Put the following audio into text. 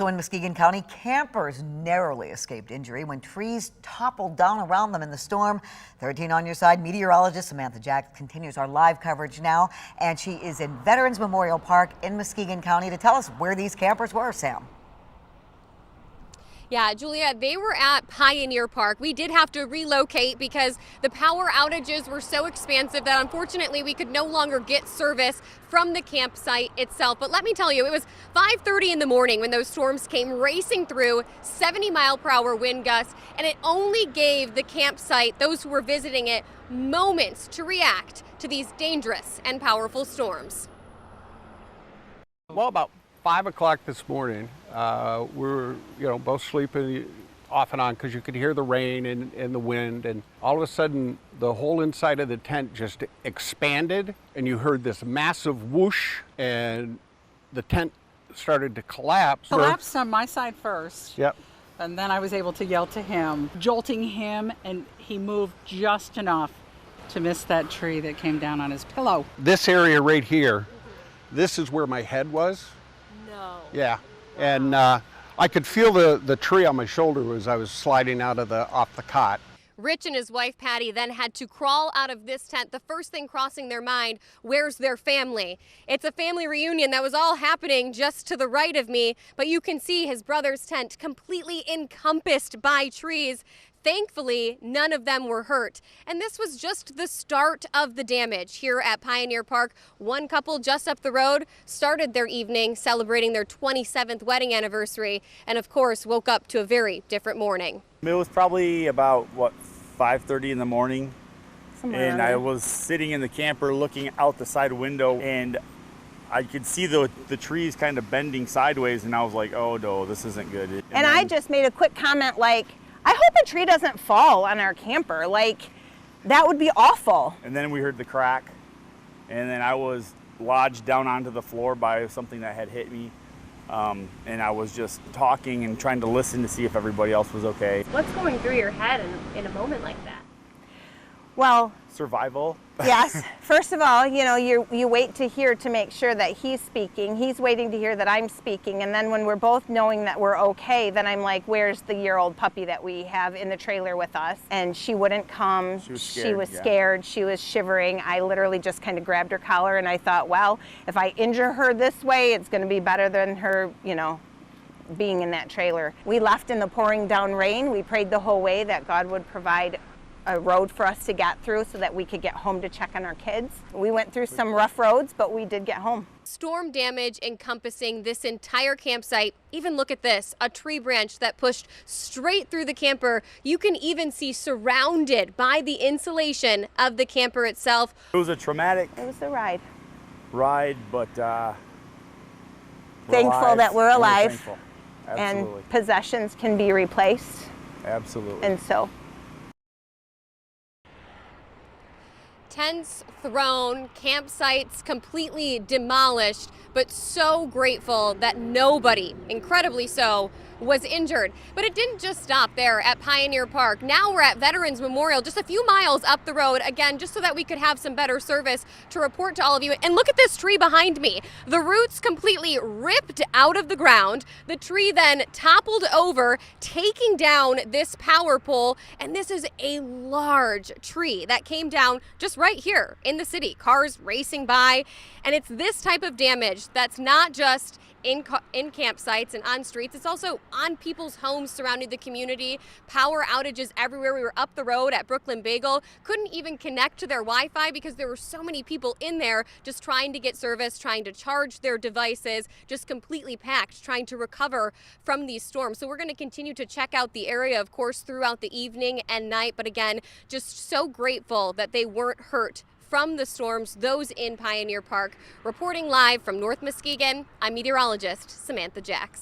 So in Muskegon County, campers narrowly escaped injury when trees toppled down around them in the storm. 13 on your side, meteorologist Sam Jacques continues our live coverage now, and she is in Veterans Memorial Park in Muskegon County to tell us where these campers were, Sam. Yeah, Julia, they were at Pioneer Park. We did have to relocate because the power outages were so expansive that unfortunately we could no longer get service from the campsite itself. But let me tell you, it was 5:30 in the morning when those storms came racing through, 70-mile-per-hour wind gusts, and it only gave the campsite, those who were visiting it, moments to react to these dangerous and powerful storms. Well, about 5 o'clock this morning, we were, both sleeping off and on because you could hear the rain and the wind, and all of a sudden the whole inside of the tent just expanded, and you heard this massive whoosh, and the tent started to collapse. Collapsed on my side first. Yep. And then I was able to yell to him, jolting him, and he moved just enough to miss that tree that came down on his pillow. This area right here, this is where my head was. No. Yeah, and I could feel the tree on my shoulder as I was sliding off the cot. Rich and his wife Patty then had to crawl out of this tent. The first thing crossing their mind, where's their family? It's a family reunion that was all happening just to the right of me, but you can see his brother's tent completely encompassed by trees. Thankfully, none of them were hurt. And this was just the start of the damage here at Pioneer Park. One couple just up the road started their evening celebrating their 27th wedding anniversary, and of course woke up to a very different morning. It was probably about, 5:30 in the morning. And I was sitting in the camper looking out the side window, and I could see the trees kind of bending sideways, and I was like, oh no, this isn't good. And I just made a quick comment like, I hope a tree doesn't fall on our camper. Like, that would be awful. And then we heard the crack, and then I was lodged down onto the floor by something that had hit me. And I was just talking and trying to listen to see if everybody else was okay. What's going through your head in a moment like that? Well, survival. Yes. First of all, you wait to hear to make sure that he's speaking. He's waiting to hear that I'm speaking. And then when we're both knowing that we're okay, then I'm like, where's the year-old puppy that we have in the trailer with us? And she wouldn't come. She was scared. She was scared. She was shivering. I literally just kind of grabbed her collar, and I thought, well, if I injure her this way, it's going to be better than her, being in that trailer. We left in the pouring down rain. We prayed the whole way that God would provide a road for us to get through so that we could get home to check on our kids. We went through some rough roads, but we did get home. Storm damage encompassing this entire campsite. Even look at this, a tree branch that pushed straight through the camper. You can even see surrounded by the insulation of the camper itself. It was a traumatic ride, but thankful that we're alive. Thankful. And possessions can be replaced. Absolutely. And so. Tents thrown, campsites completely demolished, but so grateful that nobody, incredibly so, was injured. But it didn't just stop there at Pioneer Park. Now we're at Veterans Memorial, just a few miles up the road, again, just so that we could have some better service to report to all of you. And look at this tree behind me. The roots completely ripped out of the ground. The tree then toppled over, taking down this power pole. And this is a large tree that came down just right here in the city. Cars racing by. And it's this type of damage that's not just in campsites and on streets. It's also on people's homes surrounding the community. Power outages everywhere. We were up the road at Brooklyn Bagel. Couldn't even connect to their Wi-Fi because there were so many people in there just trying to get service, trying to charge their devices, just completely packed, trying to recover from these storms. So we're going to continue to check out the area, of course, throughout the evening and night. But again, just so grateful that they weren't hurt from the storms, those in Pioneer Park. Reporting live from North Muskegon, I'm meteorologist Sam Jacques.